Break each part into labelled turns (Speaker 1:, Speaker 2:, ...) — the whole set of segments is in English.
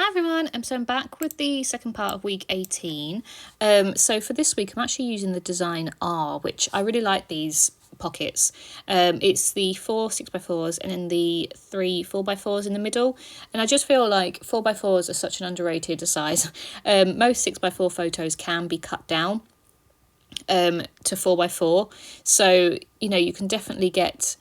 Speaker 1: Hi everyone, so I'm back with the second part of week 18. So for this week I'm actually using the design R, which I really like these pockets. It's the 4 6x4s and then the 3 4x4s in the middle, and I just feel like 4x4s are such an underrated size. Most 6x4 photos can be cut down to 4x4, so you can definitely get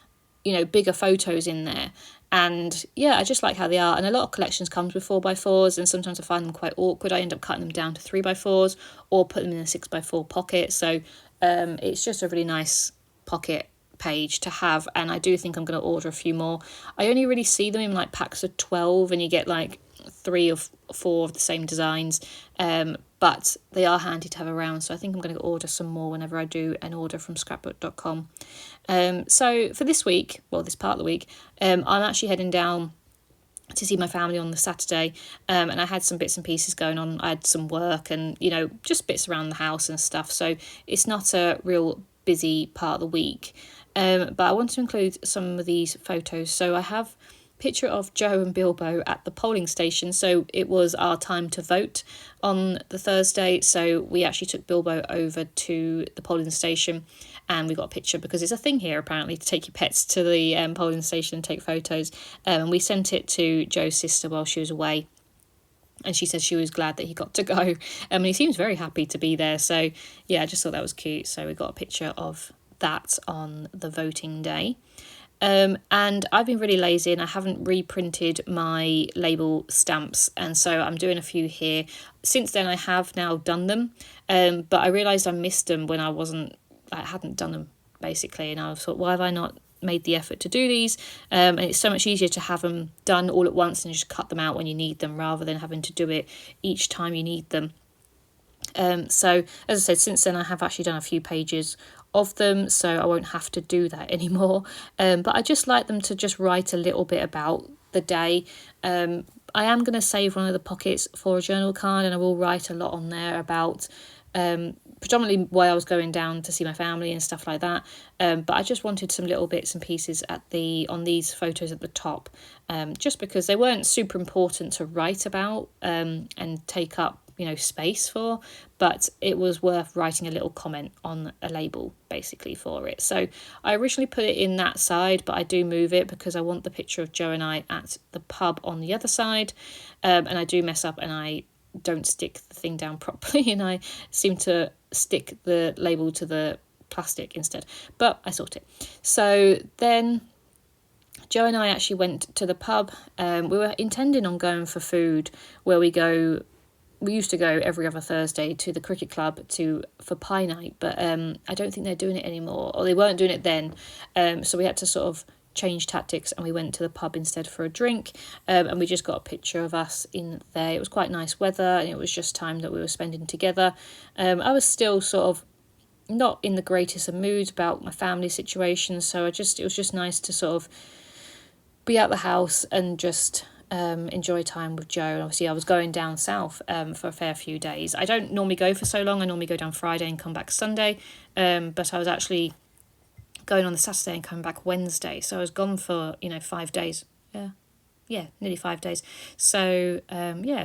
Speaker 1: bigger photos in there. And yeah, I just like how they are. And a lot of collections comes with 4x4s, and sometimes I find them quite awkward. I end up cutting them down to 3x4s or put them in a 6x4 pocket. So it's just a really nice pocket page to have, and I do think I'm going to order a few more. I only really see them in like packs of 12, and you get like 3 or 4 of the same designs, but they are handy to have around, so I think I'm going to order some more whenever I do an order from scrapbook.com. So for this week, well, this part of the week, I'm actually heading down to see my family on the Saturday, and I had some bits and pieces going on. I had some work and just bits around the house and stuff, so it's not a real busy part of the week, but I want to include some of these photos. So I have picture of Joe and Bilbo at the polling station. So it was our time to vote on the Thursday, so we actually took Bilbo over to the polling station and we got a picture, because it's a thing here apparently to take your pets to the polling station and take photos, and we sent it to Joe's sister while she was away, and she said she was glad that he got to go, and he seems very happy to be there. So yeah, I just thought that was cute, so we got a picture of that on the voting day. And I've been really lazy and I haven't reprinted my label stamps, and so I'm doing a few here. Since then I have now done them, but I realised I missed them when I hadn't done them basically, and I thought, why have I not made the effort to do these? And it's so much easier to have them done all at once and just cut them out when you need them, rather than having to do it each time you need them. So as I said, since then I have actually done a few pages of them, so I won't have to do that anymore, but I just like them to just write a little bit about the day. I am going to save one of the pockets for a journal card, and I will write a lot on there about predominantly why I was going down to see my family and stuff like that, but I just wanted some little bits and pieces on these photos at the top, just because they weren't super important to write about and take up space for, but it was worth writing a little comment on a label basically for it. So I originally put it in that side, but I do move it because I want the picture of Joe and I at the pub on the other side, and I do mess up and I don't stick the thing down properly, and I seem to stick the label to the plastic instead, but I sort it. So then Joe and I actually went to the pub. We were intending on going for food, where we used to go every other Thursday to the cricket club for pie night, but I don't think they're doing it anymore, or they weren't doing it then, so we had to sort of change tactics and we went to the pub instead for a drink, and we just got a picture of us in there. It was quite nice weather and it was just time that we were spending together. I was still sort of not in the greatest of moods about my family situation, so it was just nice to sort of be out the house and just enjoy time with Joe. And obviously I was going down south for a fair few days. I don't normally go for so long. I normally go down Friday and come back Sunday, but I was actually going on the Saturday and coming back Wednesday, so I was gone for 5 days. Nearly 5 days. So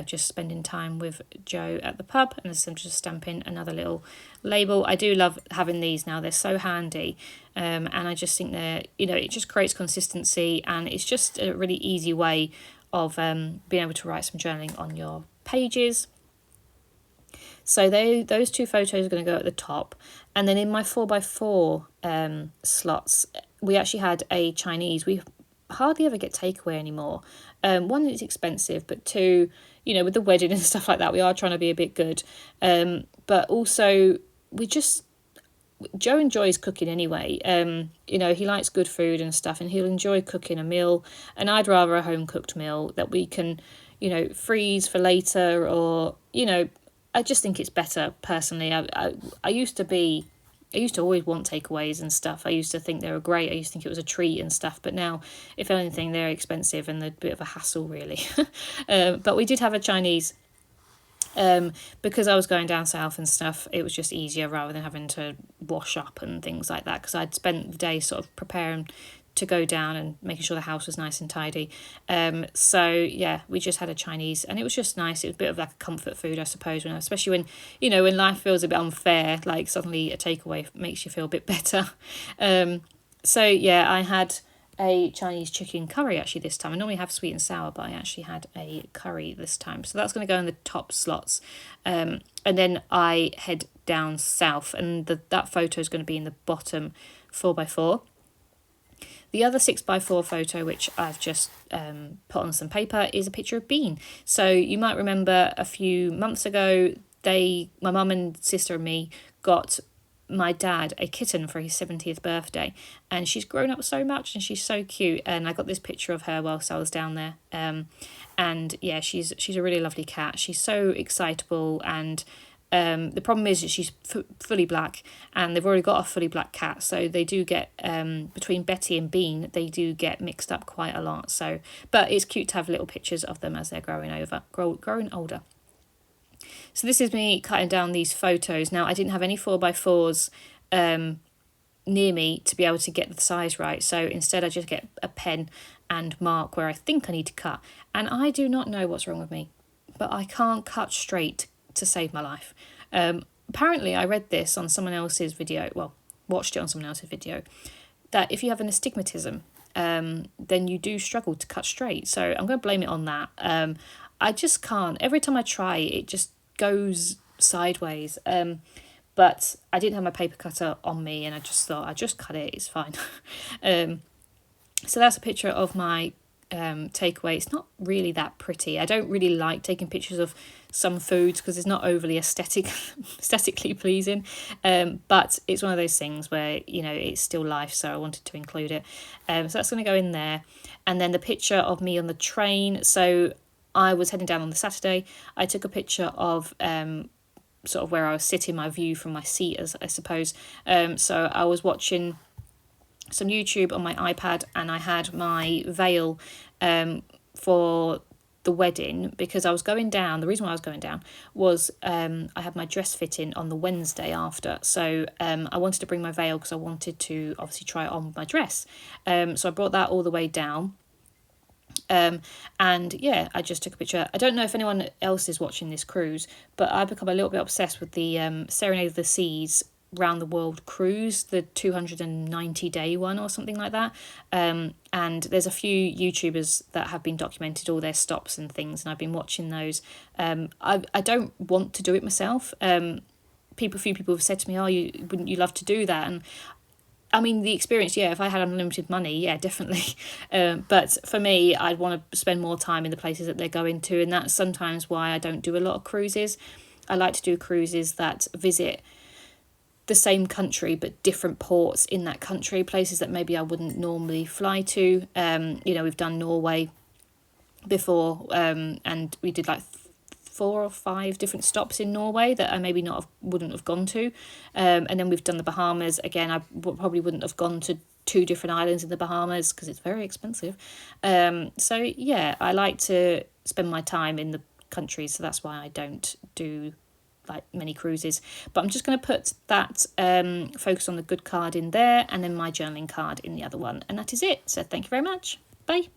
Speaker 1: just spending time with Joe at the pub, and I'm just stamping another little label. I do love having these now, they're so handy, and I just think they're it just creates consistency, and it's just a really easy way of being able to write some journaling on your pages. So those 2 photos are going to go at the top, and then in my 4x4 slots we actually had a Chinese. We hardly ever get takeaway anymore. One, it's expensive, but 2, with the wedding and stuff like that, we are trying to be a bit good, but also Joe enjoys cooking anyway. He likes good food and stuff, and he'll enjoy cooking a meal, and I'd rather a home cooked meal that we can freeze for later, or I just think it's better personally. I used to always want takeaways and stuff. I used to think they were great. I used to think it was a treat and stuff. But now, if anything, they're expensive and they're a bit of a hassle, really. But we did have a Chinese, because I was going down south and stuff. It was just easier rather than having to wash up and things like that, because I'd spent the day sort of preparing to go down and making sure the house was nice and tidy. So yeah, we just had a Chinese, and it was just nice. It was a bit of like a comfort food, I suppose, especially when, you know, when life feels a bit unfair, like suddenly a takeaway makes you feel a bit better. So yeah, I had a Chinese chicken curry actually this time. I normally have sweet and sour, but I actually had a curry this time. So that's going to go in the top slots. And then I head down south, and that photo is going to be in the bottom 4x4. The other 6x4 photo, which I've just put on some paper, is a picture of Bean. So you might remember a few months ago, my mum and sister and me got my dad a kitten for his 70th birthday, and she's grown up so much and she's so cute, and I got this picture of her whilst I was down there. And yeah, she's a really lovely cat. She's so excitable, and the problem is that she's fully black, and they've already got a fully black cat, so they do get between Betty and Bean, they do get mixed up quite a lot. So, but it's cute to have little pictures of them as they're growing older. So this is me cutting down these photos. Now, I didn't have any 4x4s near me to be able to get the size right. So instead I just get a pen and mark where I think I need to cut. And I do not know what's wrong with me, but I can't cut straight to save my life. Apparently I read this on someone else's video, well, watched it on someone else's video, that if you have an astigmatism, then you do struggle to cut straight. So I'm going to blame it on that. I just can't. Every time I try, it just goes sideways. But I didn't have my paper cutter on me, and I just thought I'd just cut it, it's fine. So that's a picture of my takeaway. It's not really that pretty. I don't really like taking pictures of some foods because it's not overly aesthetically pleasing, but it's one of those things where, you know, it's still life, so I wanted to include it. So that's going to go in there. And then the picture of me on the train. So I was heading down on the Saturday. I took a picture of sort of where I was sitting, my view from my seat, as I suppose. So I was watching some YouTube on my iPad, and I had my veil for the wedding because I was going down. The reason why I was going down was I had my dress fitting on the Wednesday after. So I wanted to bring my veil because I wanted to obviously try it on with my dress. So I brought that all the way down. And yeah, I just took a picture. I don't know if anyone else is watching this cruise, but I've become a little bit obsessed with the Serenade of the Seas round the world cruise, the 290-day one or something like that. And there's a few YouTubers that have been documented all their stops and things, and I've been watching those. I don't want to do it myself. A few people have said to me, "Oh, wouldn't you love to do that?" And I mean, the experience, yeah, if I had unlimited money, yeah, definitely. But for me, I'd want to spend more time in the places that they're going to, and that's sometimes why I don't do a lot of cruises. I like to do cruises that visit the same country but different ports in that country, places that maybe I wouldn't normally fly to. You know, we've done Norway before, and we did like 4 or 5 different stops in Norway that I maybe wouldn't have gone to. And then we've done the Bahamas. Again, I probably wouldn't have gone to 2 different islands in the Bahamas because it's very expensive. So yeah, I like to spend my time in the countries, so that's why I don't do like many cruises. But I'm just going to put that focus on the good card in there, and then my journaling card in the other one, and that is it. So thank you very much. Bye.